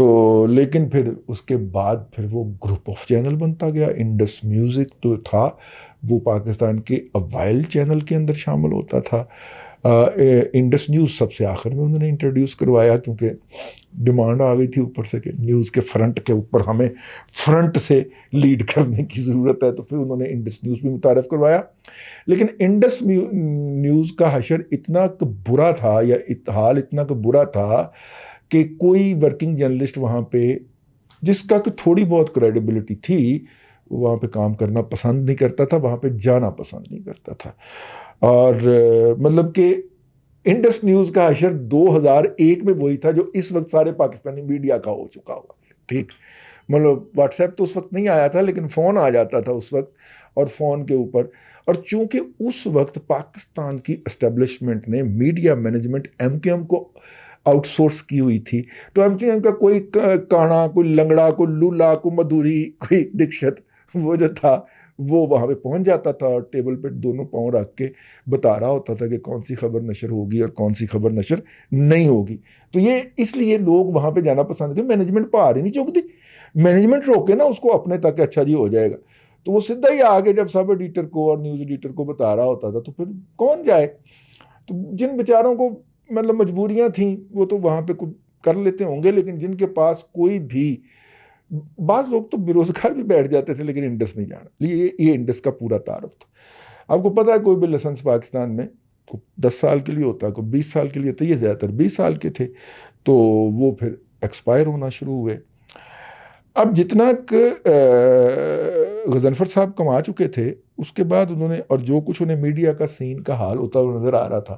تو لیکن پھر اس کے بعد پھر وہ گروپ آف چینل بنتا گیا. انڈس میوزک تو تھا وہ پاکستان کے اوائل چینل کے اندر شامل ہوتا تھا. انڈس نیوز سب سے آخر میں انہوں نے انٹروڈیوس کروایا کیونکہ ڈیمانڈ آ گئی تھی اوپر سے کہ نیوز کے فرنٹ کے اوپر ہمیں فرنٹ سے لیڈ کرنے کی ضرورت ہے, تو پھر انہوں نے انڈس نیوز بھی متعارف کروایا. لیکن انڈس نیوز کا حشر اتنا برا تھا یا حال اتنا برا تھا کہ کوئی ورکنگ جرنلسٹ وہاں پہ جس کا کہ تھوڑی بہت کریڈیبلٹی تھی وہاں پہ کام کرنا پسند نہیں کرتا تھا, وہاں پہ جانا پسند نہیں کرتا تھا. اور مطلب کہ انڈس نیوز کا حشر 2001 میں وہی تھا جو اس وقت سارے پاکستانی میڈیا کا ہو چکا ہوا. ٹھیک, مطلب واٹس ایپ تو اس وقت نہیں آیا تھا لیکن فون آ جاتا تھا اس وقت, اور فون کے اوپر. اور چونکہ اس وقت پاکستان کی اسٹیبلشمنٹ نے میڈیا مینجمنٹ MKM کو آؤٹ سورس کی ہوئی تھی, تو MKM کا کوئی کانا, کوئی لنگڑا, کوئی لولا, کوئی مدھوری, کوئی دکشت, وہ جو تھا وہ وہاں پہ پہنچ جاتا تھا اور ٹیبل پہ دونوں پاؤں رکھ کے بتا رہا ہوتا تھا کہ کون سی خبر نشر ہوگی اور کون سی خبر نشر نہیں ہوگی. تو یہ اس لیے لوگ وہاں پہ جانا پسند کرتے. مینجمنٹ پار ہی نہیں چوکتی, مینجمنٹ روکے نا اس کو اپنے تک, اچھا جی ہو جائے گا, تو وہ سیدھا ہی آگے جب سب ایڈیٹر کو اور نیوز ایڈیٹر کو بتا رہا ہوتا تھا تو پھر کون جائے. تو جن بیچاروں کو مطلب مجبوریاں تھیں وہ تو وہاں پہ کر لیتے ہوں گے, لیکن جن کے پاس کوئی بھی, بعض لوگ تو بے روزگار بھی بیٹھ جاتے تھے لیکن انڈس نہیں جانا. یہ انڈس کا پورا تعارف تھا. آپ کو پتا ہے کوئی بھی لائسنس پاکستان میں 10 سال کے لیے ہوتا ہے, کوئی 20 سال کے لیے, تو یہ زیادہ تر 20 سال کے تھے, تو وہ پھر ایکسپائر ہونا شروع ہوئے. اب جتنا غضنفر صاحب کما چکے تھے اس کے بعد انہوں نے, اور جو کچھ انہیں میڈیا کا سین کا حال ہوتا ہوا نظر آ رہا تھا,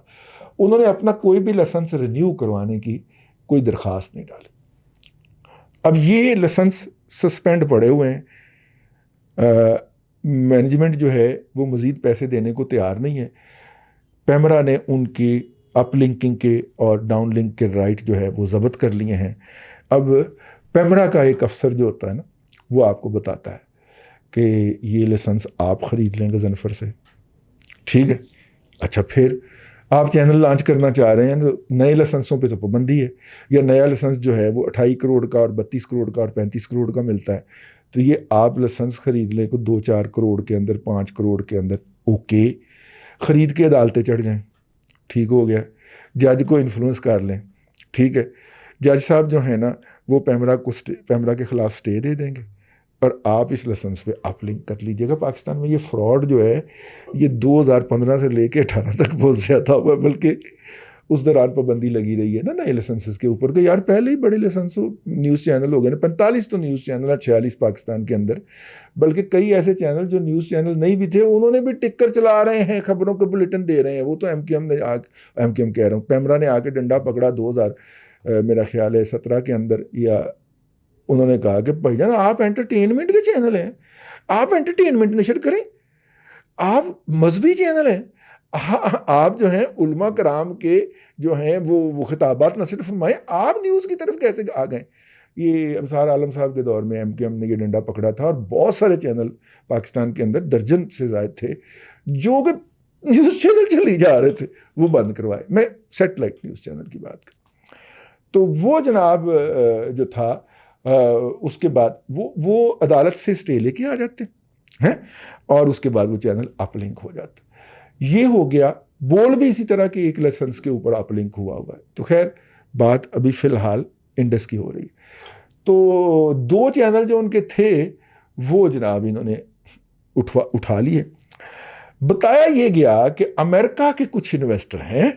انہوں نے اپنا کوئی بھی لائسنس رینیو کروانے کی کوئی درخواست نہیں ڈالی. اب یہ لائسنس سسپینڈ پڑے ہوئے ہیں, مینجمنٹ جو ہے وہ مزید پیسے دینے کو تیار نہیں ہے. پیمرا نے ان کی اپ لنکنگ کے اور ڈاؤن لنک کے رائٹ جو ہے وہ ضبط کر لیے ہیں. اب پیمرا کا ایک افسر جو ہوتا ہے نا وہ آپ کو بتاتا ہے کہ یہ لائسنس آپ خرید لیں غضنفر سے, ٹھیک ہے, اچھا پھر آپ چینل لانچ کرنا چاہ رہے ہیں تو نئے لائسنسوں پہ تو پابندی ہے, یا نیا لائسنس جو ہے وہ 28 کروڑ کا اور 32 کروڑ کا اور 35 کروڑ کا ملتا ہے, تو یہ آپ لائسنس خرید لیں کو 2-4 کروڑ کے اندر, 5 کروڑ کے اندر, اوکے, خرید کے عدالتیں چڑھ جائیں, ٹھیک ہو گیا, جج کو انفلوئنس کر لیں, ٹھیک ہے, جج صاحب جو ہیں نا وہ پیمرا کے خلاف سٹے دے دیں گے اور آپ اس لائسنس پہ اپ لنک کر لیجیے گا. پاکستان میں یہ فراڈ جو ہے یہ 2015 سے لے کے 18 تک بہت زیادہ ہوا, بلکہ اس دوران پابندی لگی رہی ہے نا نئے لائسنسز کے اوپر, کہ یار پہلے ہی بڑے لائسنس نیوز چینل ہو گئے نا, 45 تو نیوز چینل ہے, 46 پاکستان کے اندر, بلکہ کئی ایسے چینل جو نیوز چینل نہیں بھی تھے انہوں نے بھی ٹکر چلا رہے ہیں, خبروں کے بلیٹن دے رہے ہیں. وہ تو MKM کہہ رہا ہوں, پیمرا نے آ کے ڈنڈا پکڑا 2000 میرا خیال ہے 17 کے اندر, یا انہوں نے کہا کہ بھائی جان آپ انٹرٹینمنٹ کے چینل ہیں, آپ انٹرٹینمنٹ نشر کریں, آپ مذہبی چینل ہیں, آپ جو ہیں علماء کرام کے جو ہیں وہ خطابات نشر فرمائیں, آپ نیوز کی طرف کیسے آ گئے. یہ ابصار عالم صاحب کے دور میں MKM نے یہ ڈنڈا پکڑا تھا, اور بہت سارے چینل پاکستان کے اندر درجن سے زائد تھے جو کہ نیوز چینل چلی جا رہے تھے وہ بند کروائے. میں سیٹلائٹ نیوز چینل کی بات کروں تو وہ جناب جو تھا اس کے بعد وہ عدالت سے سٹے لے کے آ جاتے ہیں اور اس کے بعد وہ چینل اپ لنک ہو جاتا. یہ ہو گیا. بول بھی اسی طرح کے ایک لائسنس کے اوپر اپ لنک ہوا ہے. تو خیر بات ابھی فی الحال انڈس کی ہو رہی ہے. تو 2 چینل جو ان کے تھے وہ جناب انہوں نے اٹھا لیے. بتایا یہ گیا کہ امریکہ کے کچھ انویسٹر ہیں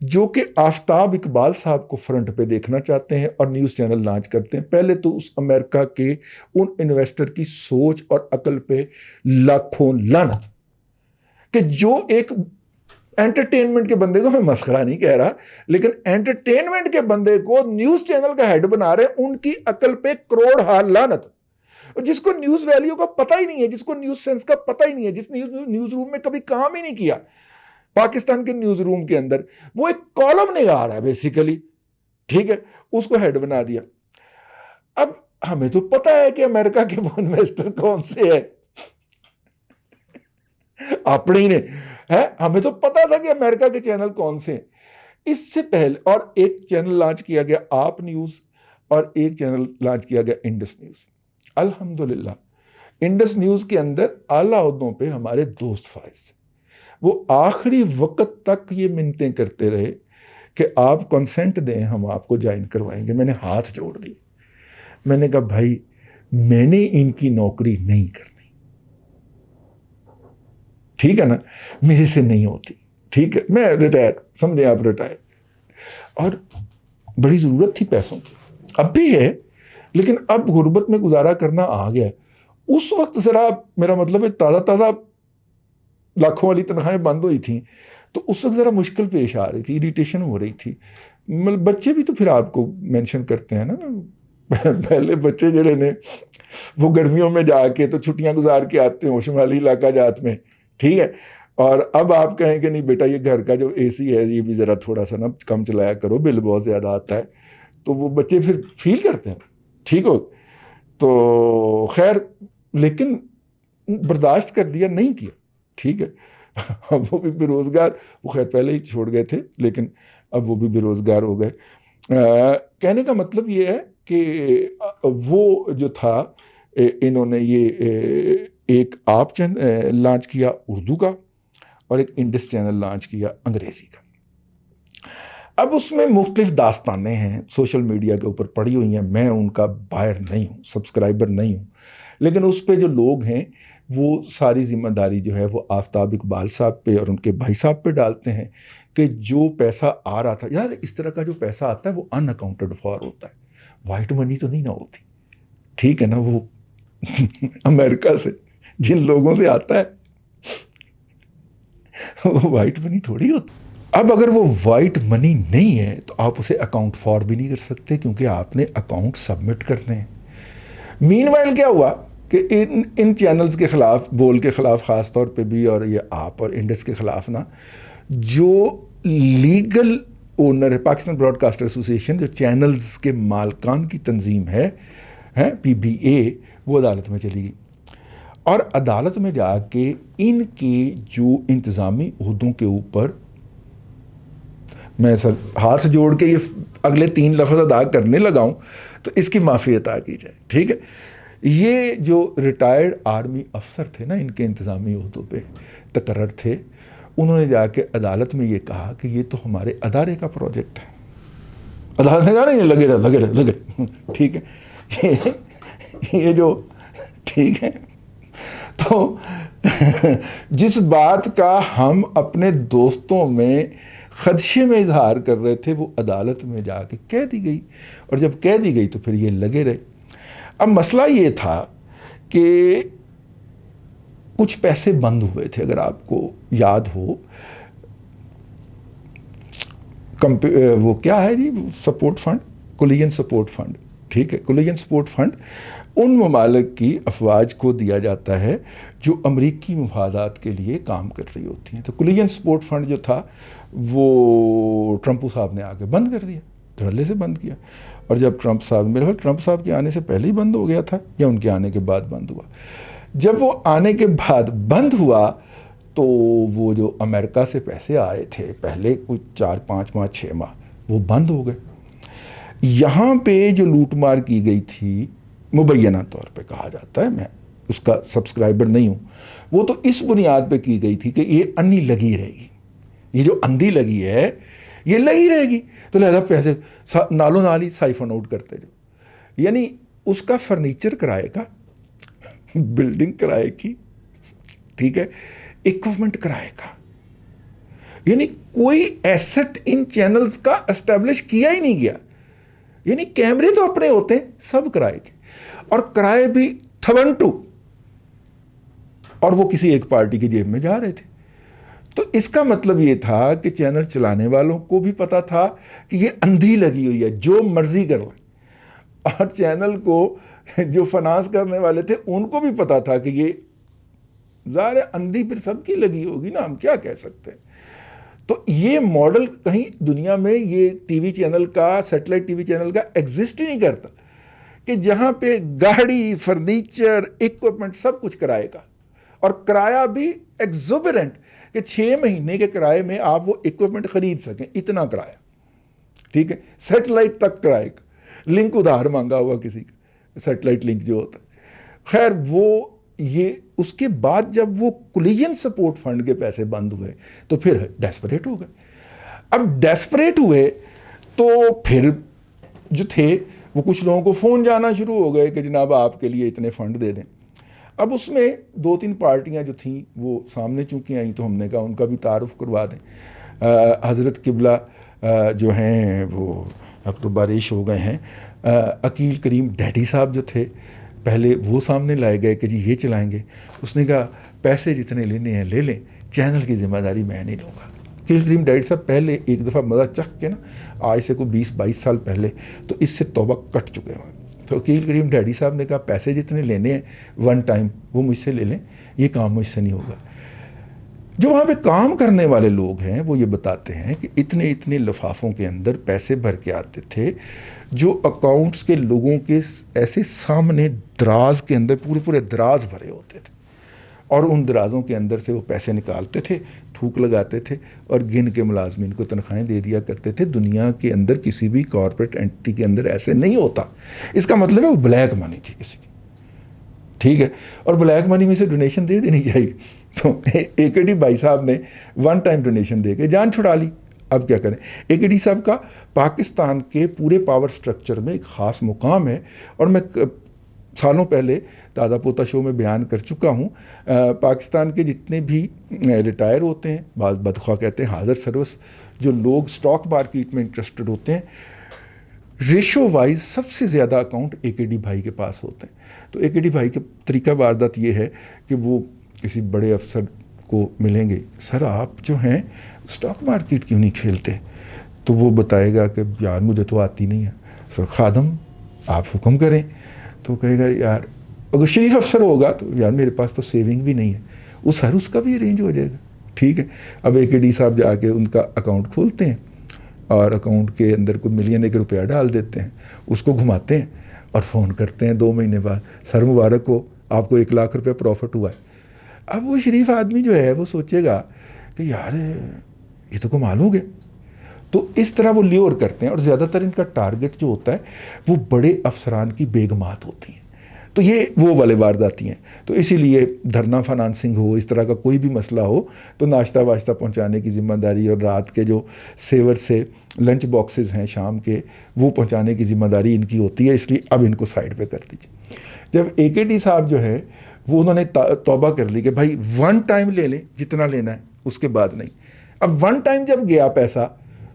جو کہ آفتاب اقبال صاحب کو فرنٹ پہ دیکھنا چاہتے ہیں اور نیوز چینل لانچ کرتے ہیں. پہلے تو اس امریکہ کے ان انویسٹر کی سوچ اور عقل پہ لاکھوں لعنت کہ جو ایک انٹرٹینمنٹ کے بندے کو, میں مسخرہ نہیں کہہ رہا, لیکن انٹرٹینمنٹ کے بندے کو نیوز چینل کا ہیڈ بنا رہے, ان کی عقل پہ کروڑ ہا لعنت. جس کو نیوز ویلیو کا پتہ ہی نہیں ہے, جس کو نیوز سینس کا پتہ ہی نہیں ہے, جس نیوز روم میں کبھی کام ہی نہیں کیا پاکستان کے نیوز روم کے اندر, وہ ایک کالم نگار ہے بیسیکلی, ٹھیک ہے, اس کو ہیڈ بنا دیا. اب ہمیں تو پتہ ہے کہ امریکہ کے وہ انویسٹر کون سے ہیں, اپنے ہی نے ہے, ہمیں تو پتا تھا کہ امریکہ کے چینل کون سے ہیں. اس سے پہلے اور ایک چینل لانچ کیا گیا آپ نیوز, اور ایک چینل لانچ کیا گیا انڈس نیوز. الحمدللہ انڈس نیوز کے اندر اعلیٰ عہدوں پہ ہمارے دوست فائز تھے. وہ آخری وقت تک یہ منتیں کرتے رہے کہ آپ کنسنٹ دیں, ہم آپ کو جوائن کروائیں گے. میں نے ہاتھ جوڑ دی, میں نے کہا بھائی میں نے ان کی نوکری نہیں کرنی, ٹھیک ہے نا, میرے سے نہیں ہوتی, ٹھیک ہے, میں ریٹائر, سمجھیں آپ ریٹائر. اور بڑی ضرورت تھی پیسوں کی, اب بھی ہے, لیکن اب غربت میں گزارا کرنا آ گیا. اس وقت ذرا میرا مطلب ہے تازہ لاکھوں والی تنخواہیں بند ہوئی تھیں, تو اس وقت ذرا مشکل پیش آ رہی تھی, اریٹیشن ہو رہی تھی. بچے بھی تو پھر آپ کو مینشن کرتے ہیں نا, پہلے بچے جڑے نے وہ گرمیوں میں جا کے تو چھٹیاں گزار کے آتے ہیں شمالی علاقہ جات میں, ٹھیک ہے, اور اب آپ کہیں کہ نہیں بیٹا یہ گھر کا جو اے سی ہے یہ بھی ذرا تھوڑا سا نا کم چلایا کرو, بل بہت زیادہ آتا ہے, تو وہ بچے پھر فیل کرتے ہیں, ٹھیک ہو. تو خیر لیکن برداشت کر دیا, نہیں کیا, ٹھیک ہے. اب وہ بھی بے روزگار, وہ خیر پہلے ہی چھوڑ گئے تھے لیکن اب وہ بھی بے روزگار ہو گئے. کہنے کا مطلب یہ ہے کہ وہ جو تھا انہوں نے یہ ایک آپ لانچ کیا اردو کا اور ایک انڈس چینل لانچ کیا انگریزی کا. اب اس میں مختلف داستانیں ہیں, سوشل میڈیا کے اوپر پڑی ہوئی ہیں, میں ان کا بائر نہیں ہوں, سبسکرائبر نہیں ہوں, لیکن اس پہ جو لوگ ہیں وہ ساری ذمہ داری جو ہے وہ آفتاب اقبال صاحب پہ اور ان کے بھائی صاحب پہ ڈالتے ہیں کہ جو پیسہ آ رہا تھا, یار اس طرح کا جو پیسہ آتا ہے وہ ان اکاؤنٹڈ فار ہوتا ہے, وائٹ منی تو نہیں نہ ہوتی, ٹھیک ہے نا. وہ امریکہ سے جن لوگوں سے آتا ہے وہ وائٹ منی تھوڑی ہوتی. اب اگر وہ وائٹ منی نہیں ہے تو آپ اسے اکاؤنٹ فار بھی نہیں کر سکتے, کیونکہ آپ نے اکاؤنٹ سبمٹ کرنے ہیں. مین وائل کیا ہوا کہ ان چینلز کے خلاف, بول کے خلاف خاص طور پہ بھی, اور یہ آپ اور انڈس کے خلاف نا, جو لیگل اونر ہے پاکستان براڈ کاسٹر ایسوسی ایشن, جو چینلز کے مالکان کی تنظیم ہے PBA, وہ عدالت میں چلی گئی. اور عدالت میں جا کے ان کے جو انتظامی عہدوں کے اوپر, میں سر ہاتھ جوڑ کے یہ اگلے 3 لفظ ادا کرنے لگا ہوں تو اس کی معافی عطا کی جائے, ٹھیک ہے. یہ جو ریٹائرڈ آرمی افسر تھے نا, ان کے انتظامی عہدوں پہ تقرر تھے, انہوں نے جا کے عدالت میں یہ کہا کہ یہ تو ہمارے ادارے کا پروجیکٹ ہے. عدالت نے کہا نہیں لگے رہے, ٹھیک ہے, یہ جو, ٹھیک ہے. تو جس بات کا ہم اپنے دوستوں میں خدشے میں اظہار کر رہے تھے, وہ عدالت میں جا کے کہہ دی گئی, اور جب کہہ دی گئی تو پھر یہ لگے رہے. اب مسئلہ یہ تھا کہ کچھ پیسے بند ہوئے تھے, اگر آپ کو یاد ہو, وہ کیا ہے جی, سپورٹ فنڈ, کولیجن سپورٹ فنڈ, ٹھیک ہے. کولیجن سپورٹ فنڈ ان ممالک کی افواج کو دیا جاتا ہے جو امریکی مفادات کے لیے کام کر رہی ہوتی ہیں. تو کولیجن سپورٹ فنڈ جو تھا وہ ٹرمپ صاحب نے آ کے بند کر دیا, دھڑلے سے بند کیا. اور جب ٹرمپ صاحب, میرے خیال ٹرمپ صاحب کے آنے سے پہلے ہی بند ہو گیا تھا یا ان کے آنے کے بعد بند ہوا. جب وہ آنے کے بعد بند ہوا تو وہ جو امریکہ سے پیسے آئے تھے پہلے کچھ 4-5 ماہ 6 ماہ, وہ بند ہو گئے. یہاں پہ جو لوٹ مار کی گئی تھی, مبینہ طور پہ کہا جاتا ہے, میں اس کا سبسکرائبر نہیں ہوں, وہ تو اس بنیاد پہ کی گئی تھی کہ یہ انی لگی رہے گی, یہ جو اندھی لگی ہے یہ لگی رہے گی, تو لہذا پیسے نالوں نال ہی سائفن آؤٹ کرتے جو. یعنی اس کا فرنیچر کرائے گا, بلڈنگ کرائے کی, ٹھیک ہے, اکوپمنٹ کرائے گا, یعنی کوئی ایسٹ ان چینلز کا اسٹیبلش کیا ہی نہیں گیا. یعنی کیمرے تو اپنے ہوتے ہیں, سب کرائے گے, اور کرائے بھی 2 اور وہ کسی ایک پارٹی کی جیب میں جا رہے تھے. تو اس کا مطلب یہ تھا کہ چینل چلانے والوں کو بھی پتا تھا کہ یہ اندھی لگی ہوئی ہے, جو مرضی کر لیں, اور چینل کو جو فنانس کرنے والے تھے ان کو بھی پتا تھا کہ یہ ظاہر اندھی پھر سب کی لگی ہوگی نا, ہم کیا کہہ سکتے ہیں. تو یہ ماڈل کہیں دنیا میں یہ ٹی وی چینل کا, سیٹلائٹ ٹی وی چینل کا ایگزسٹ ہی نہیں کرتا کہ جہاں پہ گاڑی, فرنیچر, اکوپمنٹ سب کچھ کرائے گا, اور کرایہ بھی ایگزوبرنٹ کہ 6 مہینے کے کرائے میں آپ وہ اکوپمنٹ خرید سکیں, اتنا کرایہ, ٹھیک ہے, سیٹلائٹ تک کرائے گا. لنک ادھار مانگا ہوا کسی کا، سیٹلائٹ لنک جو ہوتا ہے۔ خیر وہ یہ اس کے بعد جب وہ کولیجن سپورٹ فنڈ کے پیسے بند ہوئے تو پھر ڈیسپریٹ ہو گئے۔ اب ڈیسپریٹ ہوئے تو پھر جو تھے وہ کچھ لوگوں کو فون جانا شروع ہو گئے کہ جناب آپ کے لیے اتنے فنڈ دے دیں۔ اب اس میں 2-3 پارٹیاں جو تھیں وہ سامنے چونکہ آئیں تو ہم نے کہا ان کا بھی تعارف کروا دیں۔ حضرت قبلہ جو ہیں وہ اب تو بارش ہو گئے ہیں، عقیل کریم ڈیڈی صاحب جو تھے پہلے وہ سامنے لائے گئے کہ جی یہ چلائیں گے۔ اس نے کہا پیسے جتنے لینے ہیں لے لیں، چینل کی ذمہ داری میں نہیں لوں گا۔ عقیل کریم ڈیڈی صاحب پہلے ایک دفعہ مزہ چکھ کے نا، آج سے کوئی 20-22 سال پہلے تو اس سے توبہ کٹ چکے ہیں۔ تو عقیل کریم ڈیڈی صاحب نے کہا پیسے جتنے لینے ہیں ون ٹائم وہ مجھ سے لے لیں، یہ کام مجھ سے نہیں ہوگا۔ جو وہاں پہ کام کرنے والے لوگ ہیں وہ یہ بتاتے ہیں کہ اتنے لفافوں کے اندر پیسے بھر کے آتے تھے جو اکاؤنٹس کے لوگوں کے ایسے سامنے دراز کے اندر پورے دراز بھرے ہوتے تھے، اور ان درازوں کے اندر سے وہ پیسے نکالتے تھے، تھوک لگاتے تھے اور گن کے ملازمین کو تنخواہیں دے دیا کرتے تھے۔ دنیا کے اندر کسی بھی کارپوریٹ اینٹی کے اندر ایسے نہیں ہوتا۔ اس کا مطلب ہے وہ بلیک منی تھی کسی کی، ٹھیک ہے، اور بلیک منی میں سے ڈونیشن دے دینی چاہیے۔ تو اے کے ڈی بھائی صاحب نے ون ٹائم ڈونیشن دے کے جان چھڑا لی۔ اب کیا کریں؟ اے کے ڈی صاحب کا پاکستان کے پورے پاور سٹرکچر میں ایک خاص مقام ہے، اور میں سالوں پہلے دادا پوتا شو میں بیان کر چکا ہوں، پاکستان کے جتنے بھی ریٹائر ہوتے ہیں، بعض بدخواہ کہتے ہیں حاضر سروس، جو لوگ سٹاک مارکیٹ میں انٹرسٹڈ ہوتے ہیں، ریشو وائز سب سے زیادہ اکاؤنٹ اے کے ڈی بھائی کے پاس ہوتے ہیں۔ تو اے کے ڈی بھائی کا طریقہ واردات یہ ہے کہ وہ کسی بڑے افسر کو ملیں گے، سر آپ جو ہیں سٹاک مارکیٹ کیوں نہیں کھیلتے؟ تو وہ بتائے گا کہ یار مجھے تو آتی نہیں ہے۔ سر خادم آپ حکم کریں۔ تو کہے گا یار اگر شریف افسر ہوگا تو یار میرے پاس تو سیونگ بھی نہیں ہے، وہ سر اس کا بھی ارینج ہو جائے گا، ٹھیک ہے۔ اب اے کے ڈی صاحب جا کے ان کا اکاؤنٹ کھولتے ہیں اور اکاؤنٹ کے اندر کوئی ملین ایک روپیہ ڈال دیتے ہیں، اس کو گھماتے ہیں اور فون کرتے ہیں 2 مہینے بعد، سر مبارک ہو آپ کو 1 لاکھ روپیہ پروفٹ ہوا ہے۔ اب وہ شریف آدمی جو ہے وہ سوچے گا کہ یار یہ تو کمال ہو گیا۔ تو اس طرح وہ لیور کرتے ہیں، اور زیادہ تر ان کا ٹارگٹ جو ہوتا ہے وہ بڑے افسران کی بیگمات ہوتی ہیں۔ تو یہ وہ والے وارداتی ہیں۔ تو اسی لیے دھرنا فنانسنگ ہو، اس طرح کا کوئی بھی مسئلہ ہو تو ناشتہ واشتہ پہنچانے کی ذمہ داری، اور رات کے جو سیور سے لنچ باکسز ہیں شام کے وہ پہنچانے کی ذمہ داری ان کی ہوتی ہے، اس لیے اب ان کو سائڈ پہ کر دیجیے۔ جب اے کے ڈی صاحب جو ہے وہ انہوں نے توبہ کر لی کہ بھائی ون ٹائم لے لیں جتنا لینا ہے، اس کے بعد نہیں۔ اب ون ٹائم جب گیا پیسہ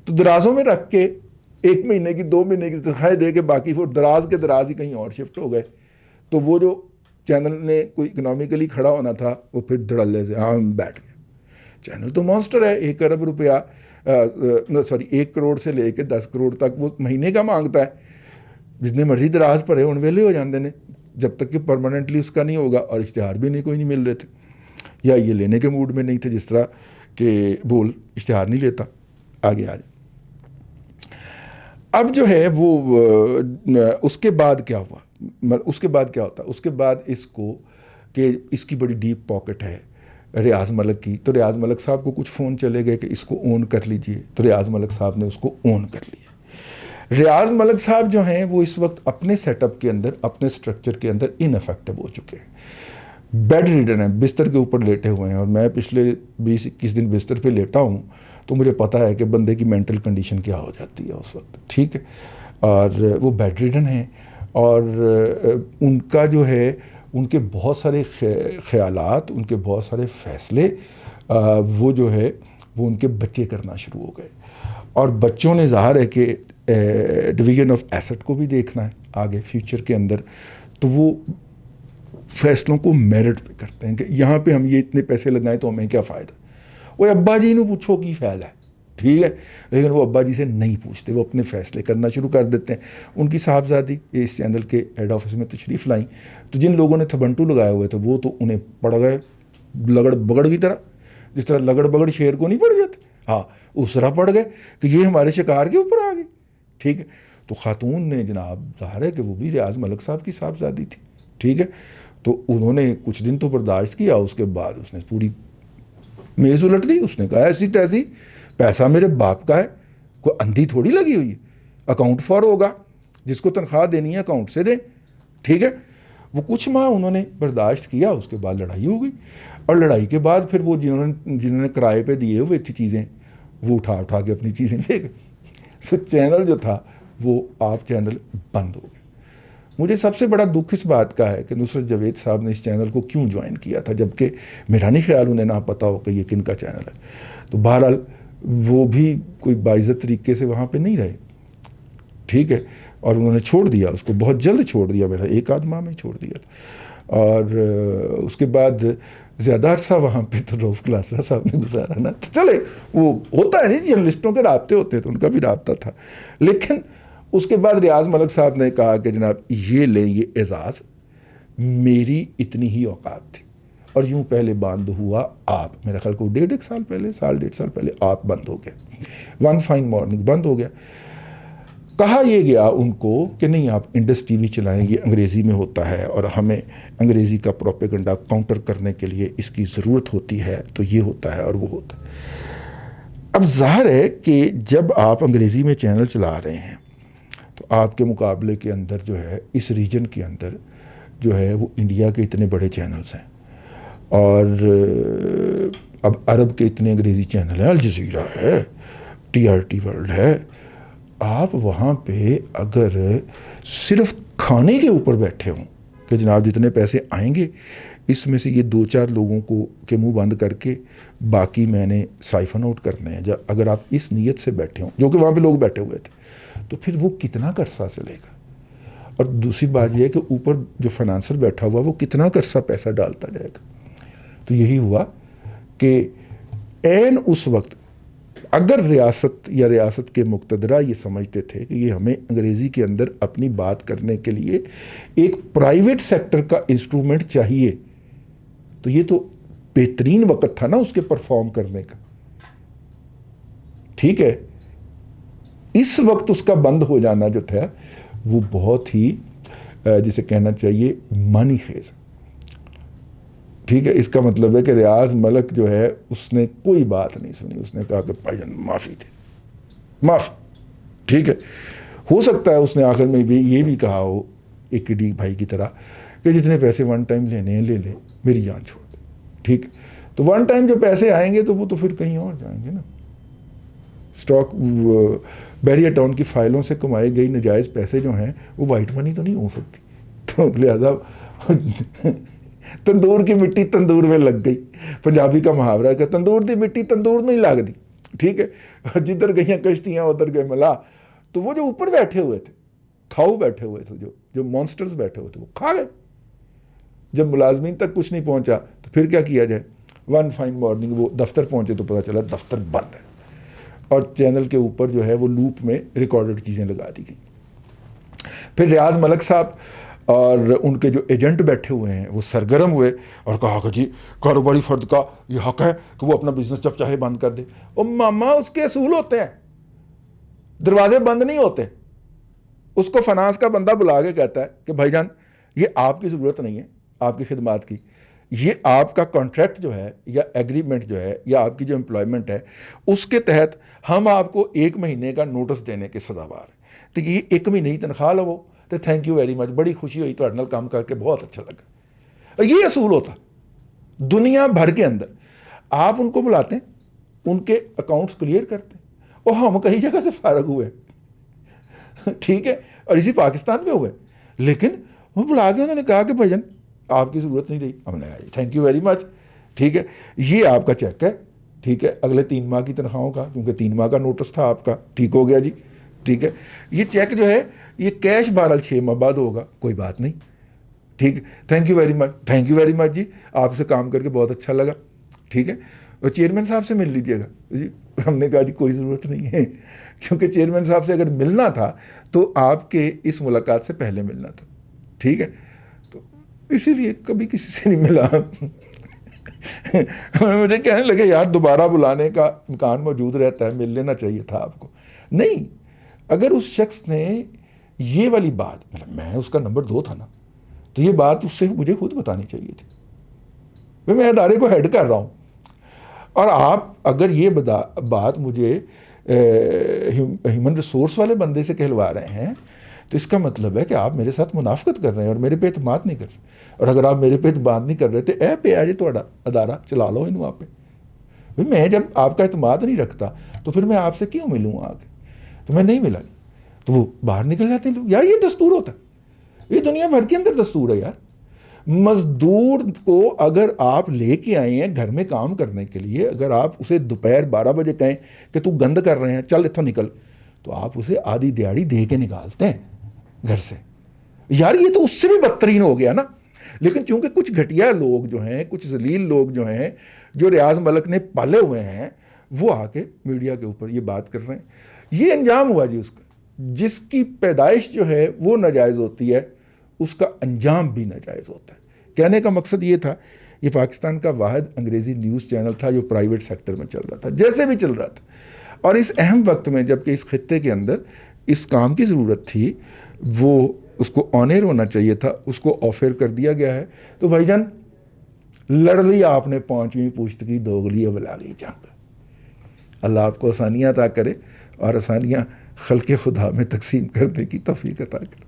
تو درازوں میں رکھ کے 1 مہینے کی 2 مہینے کی تنخواہیں دے کے باقی وہ دراز کے دراز ہی کہیں اور شفٹ ہو گئے۔ تو وہ جو چینل نے کوئی اکنامیکلی کھڑا ہونا تھا وہ پھر دھڑلے سے بیٹھ گئے۔ چینل تو مانسٹر ہے، 1 ارب روپیہ 1 کروڑ سے لے کے 10 کروڑ تک وہ مہینے کا مانگتا ہے۔ جتنے مرضی دراز پڑے ان ویلے ہو جاندے نے، جب تک کہ پرماننٹلی اس کا نہیں ہوگا، اور اشتہار بھی کوئی نہیں مل رہے تھے، یا یہ لینے کے موڈ میں نہیں تھے، جس طرح کہ بول اشتہار نہیں لیتا، آگے آ جائے۔ اب جو ہے وہ اس کے بعد کیا ہوا، اس کے بعد کیا ہوتا، اس کے بعد اس کو کہ اس کی بڑی ڈیپ پاکٹ ہے ریاض ملک کی، تو ریاض ملک صاحب کو کچھ فون چلے گئے کہ اس کو اون کر لیجئے، تو ریاض ملک صاحب نے اس کو اون کر لیا۔ ریاض ملک صاحب جو ہیں وہ اس وقت اپنے سیٹ اپ کے اندر، اپنے سٹرکچر کے اندر ان افیکٹو ہو چکے ہیں، بیڈ ریڈن ہیں، بستر کے اوپر لیٹے ہوئے ہیں، اور میں پچھلے 20-21 دن بستر پہ لیٹا ہوں تو مجھے پتہ ہے کہ بندے کی مینٹل کنڈیشن کیا ہو جاتی ہے اس وقت، ٹھیک ہے۔ اور وہ بیڈ ریڈن ہیں، اور ان کا جو ہے ان کے بہت سارے خیالات، ان کے بہت سارے فیصلے وہ جو ہے وہ ان کے بچے کرنا شروع ہو گئے، اور بچوں نے ظاہر ہے کہ ڈویژن آف ایسٹ کو بھی دیکھنا ہے آگے فیوچر کے اندر، تو وہ فیصلوں کو میرٹ پہ کرتے ہیں کہ یہاں پہ ہم یہ اتنے پیسے لگائیں تو ہمیں کیا فائدہ۔ وہ ابا جی نے پوچھو کی فائدہ ہے، ٹھیک ہے، لیکن وہ ابا جی سے نہیں پوچھتے، وہ اپنے فیصلے کرنا شروع کر دیتے ہیں۔ ان کی صاحبزادی اس چینل کے ہیڈ آفس میں تشریف لائیں تو جن لوگوں نے تھبنٹو لگائے ہوئے تھے وہ تو انہیں پڑ گئے لگڑ بگڑ کی طرح، جس طرح لگڑ بگڑ شیر کو نہیں پڑ جاتے، ہاں اس طرح پڑ گئے کہ یہ ہمارے شکار کے اوپر آ گئی، ٹھیک ہے۔ تو خاتون نے جناب ظاہر ہے کہ وہ بھی ریاض ملک صاحب کی صاحبزادی تھی، ٹھیک ہے، تو انہوں نے کچھ دن تو برداشت کیا، اس کے بعد اس نے پوری میز الٹ دی، اس نے کہا ایسی تیسی پیسہ میرے باپ کا ہے، کوئی اندھی تھوڑی لگی ہوئی ہے، اکاؤنٹ فار ہوگا، جس کو تنخواہ دینی ہے اکاؤنٹ سے دیں, ٹھیک ہے. وہ کچھ ماہ انہوں نے برداشت کیا, اس کے بعد لڑائی ہو گئی, اور لڑائی کے بعد پھر وہ جنہوں نے کرائے پہ دیے ہوئے تھی چیزیں, وہ اٹھا کے اپنی چیزیں لے گئے. تو چینل جو تھا وہ آپ چینل بند ہو گئے. مجھے سب سے بڑا دکھ اس بات کا ہے کہ نصرت جاوید صاحب نے اس چینل کو کیوں جوائن کیا تھا, جبکہ میرا نہیں خیال انہیں نہ پتہ ہو کہ یہ کن کا چینل ہے. تو بہرحال وہ بھی کوئی باعزت طریقے سے وہاں پہ نہیں رہے, ٹھیک ہے, اور انہوں نے چھوڑ دیا اس کو, بہت جلد چھوڑ دیا, میرا 1 ماہ میں چھوڑ دیا. اور اس کے بعد زیادہ عرصہ وہاں پہ تو رؤف کلاسرا صاحب نے گزارا نا. چلے وہ ہوتا ہے نہیں, جرنلسٹوں کے رابطے ہوتے تو ان کا بھی رابطہ تھا. لیکن اس کے بعد ریاض ملک صاحب نے کہا کہ جناب یہ لیں یہ اعزاز, میری اتنی ہی اوقات تھی. اور یوں پہلے بند ہوا آپ, میرا خیال کو 1.5 سال پہلے, 1.5 سال پہلے آپ بند ہو گئے. ون فائن مارننگ بند ہو گیا. کہا یہ گیا ان کو کہ نہیں آپ انڈس ٹی وی چلائیں, یہ انگریزی میں ہوتا ہے اور ہمیں انگریزی کا پروپیگنڈا کاؤنٹر کرنے کے لیے اس کی ضرورت ہوتی ہے, تو یہ ہوتا ہے اور وہ ہوتا ہے. اب ظاہر ہے کہ جب آپ انگریزی میں چینل چلا رہے ہیں تو آپ کے مقابلے کے اندر جو ہے اس ریجن کے اندر جو ہے وہ انڈیا کے اتنے بڑے چینلز ہیں, اور اب عرب کے اتنے انگریزی چینل ہیں, الجزیرہ ہے, TRT ورلڈ ہے. آپ وہاں پہ اگر صرف کھانے کے اوپر بیٹھے ہوں کہ جناب جتنے پیسے آئیں گے اس میں سے یہ 2-4 لوگوں کو کے منہ بند کر کے باقی میں نے سائفن آؤٹ کرنے ہیں, اگر آپ اس نیت سے بیٹھے ہوں, جو کہ وہاں پہ لوگ بیٹھے ہوئے تھے, تو پھر وہ کتنا عرصہ چلے گا. اور دوسری بات یہ ہے کہ اوپر جو فنانسر بیٹھا ہوا وہ کتنا عرصہ پیسہ ڈالتا جائے گا. تو یہی ہوا کہ عین اس وقت اگر ریاست یا ریاست کے مقتدرہ یہ سمجھتے تھے کہ یہ ہمیں انگریزی کے اندر اپنی بات کرنے کے لیے ایک پرائیویٹ سیکٹر کا انسٹرومنٹ چاہیے, تو یہ تو بہترین وقت تھا نا اس کے پرفارم کرنے کا, ٹھیک ہے. اس وقت اس کا بند ہو جانا جو تھا وہ بہت ہی جسے کہنا چاہیے معنی خیز, ٹھیک ہے. اس کا مطلب ہے کہ ریاض ملک جو ہے اس نے کوئی بات نہیں سنی, اس نے کہا کہ بھائی جان معافی دے, معافی, ٹھیک ہے. ہو سکتا ہے اس نے آخر میں بھی یہ بھی کہا ہو ایک ڈی بھائی کی طرح کہ جتنے پیسے ون ٹائم لینے ہیں لے لیں, میری جان چھوڑ دیں, ٹھیک ہے. تو ون ٹائم جو پیسے آئیں گے تو وہ تو پھر کہیں اور جائیں گے نا. اسٹاک بیریا ٹاؤن کی فائلوں سے کمائے گئی نجائز پیسے جو ہیں وہ وائٹ منی تو نہیں ہو سکتی, تو لہذا تندور کی مٹی تندور میں لگ گئی. پنجابی کا محاورہ ہے کہ تندور دی مٹی تندور میں ہی لگ دی, ٹھیک ہے. جدھر گئیاں کشتیاں ادھر گئے ملا. تو وہ جو اوپر بیٹھے ہوئے تھے, کھاؤ بیٹھے ہوئے تھے, جو مانسٹرز بیٹھے ہوئے تھے, وہ کھا گئے. جب ملازمین تک کچھ نہیں پہنچا تو پھر کیا کیا جائے, ون فائن مارننگ وہ دفتر پہنچے تو پتہ چلا دفتر بند ہے, اور چینل کے اوپر جو ہے وہ لوپ میں ریکارڈڈ چیزیں لگا دی گئیں. پھر ریاض ملک صاحب اور ان کے جو ایجنٹ بیٹھے ہوئے ہیں وہ سرگرم ہوئے اور کہا کہ جی کاروباری فرد کا یہ حق ہے کہ وہ اپنا بزنس جب چاہے بند کر دے. اور ماما اس کے اصول ہوتے ہیں, دروازے بند نہیں ہوتے. اس کو فنانس کا بندہ بلا کے کہتا ہے کہ بھائی جان یہ آپ کی ضرورت نہیں ہے آپ کی خدمات کی, یہ آپ کا کانٹریکٹ جو ہے یا ایگریمنٹ جو ہے یا آپ کی جو امپلائمنٹ ہے اس کے تحت ہم آپ کو 1 مہینے کا نوٹس دینے کے سزاوار ہیں. تو یہ 1 مہینے ہی تنخواہ لو تو تھینک یو ویری مچ, بڑی خوشی ہوئی تہاڈے نال کام کر کے بہت اچھا لگا. یہ اصول ہوتا دنیا بھر کے اندر. آپ ان کو بلاتے ہیں, ان کے اکاؤنٹس کلیئر کرتے ہیں, اور ہم کئی جگہ سے فارغ ہوئے, ٹھیک ہے, اور اسی پاکستان میں ہوئے. لیکن وہ بلا کے انہوں نے کہا کہ بھائی جان آپ کی ضرورت نہیں رہی. ہم نے کہا تھینک یو ویری مچ, ٹھیک ہے, یہ آپ کا چیک ہے, ٹھیک ہے, اگلے 3 ماہ کی تنخواہوں کا, کیونکہ 3 ماہ کا نوٹس تھا آپ کا, ٹھیک ہو گیا جی, ٹھیک ہے. یہ چیک جو ہے یہ کیش بہرحال 6 ماہ بعد ہوگا, کوئی بات نہیں, ٹھیک ہے. Thank you very much, thank you very much جی, آپ سے کام کر کے بہت اچھا لگا, ٹھیک ہے. اور چیئرمین صاحب سے مل لیجیے گا جی. ہم نے کہا جی کوئی ضرورت نہیں ہے, کیونکہ چیئرمین صاحب سے اگر ملنا تھا تو آپ کے اس ملاقات سے پہلے ملنا تھا, ٹھیک ہے. تو اسی لیے کبھی کسی سے نہیں ملا. مجھے کہنے لگے یار دوبارہ بلانے کا امکان موجود رہتا ہے, مل لینا چاہیے تھا آپ کو. نہیں, اگر اس شخص نے یہ والی بات, مطلب میں اس کا نمبر 2 تھا نا, تو یہ بات اس سے مجھے خود بتانی چاہیے تھی. میں ادارے کو ہیڈ کر رہا ہوں, اور آپ اگر یہ بات مجھے ہیومن ریسورس والے بندے سے کہلوا رہے ہیں تو اس کا مطلب ہے کہ آپ میرے ساتھ منافقت کر رہے ہیں اور میرے پہ اعتماد نہیں کر رہے. اور اگر آپ میرے پہ اعتماد نہیں کر رہے تو اے پہ آجے تھوڑا ادارہ چلا لو انہوں آپ پہ. بھائی میں جب آپ کا اعتماد نہیں رکھتا تو پھر میں آپ سے کیوں ملوں آگے؟ تو میں نہیں ملا. تو وہ باہر نکل جاتے ہیں لوگ. یار یہ دستور ہوتا ہے, یہ دنیا بھر کے اندر دستور ہے یار. مزدور کو اگر آپ لے کے آئے ہیں گھر میں کام کرنے کے لیے, اگر آپ اسے دوپہر 12 بجے کہیں کہ تو گند کر رہے ہیں چل اتھوں نکل, تو آپ اسے آدھی دیہڑی دے کے نکالتے ہیں گھر سے. یار یہ تو اس سے بھی بدترین ہو گیا نا. لیکن چونکہ کچھ گھٹیا لوگ جو ہیں, کچھ ذلیل لوگ جو ہیں, جو ریاض ملک نے پالے ہوئے ہیں, وہ آ کے میڈیا کے اوپر یہ بات کر رہے ہیں. یہ انجام ہوا جی اس کا. جس کی پیدائش جو ہے وہ ناجائز ہوتی ہے, اس کا انجام بھی ناجائز ہوتا ہے. کہنے کا مقصد یہ تھا, یہ پاکستان کا واحد انگریزی نیوز چینل تھا جو پرائیویٹ سیکٹر میں چل رہا تھا, جیسے بھی چل رہا تھا. اور اس اہم وقت میں جب کہ اس خطے کے اندر اس کام کی ضرورت تھی, وہ اس کو آن ایئر ہونا چاہیے تھا, اس کو آف ایئر کر دیا گیا ہے. تو بھائی جان لڑ لی آپ نے 5ویں پشت کی دوغلی اب لاغی جنگ. اللہ آپ کو آسانیاں عطا کرے اور آسانیاں خلق خدا میں تقسیم کرنے کی توفیق عطا کرے.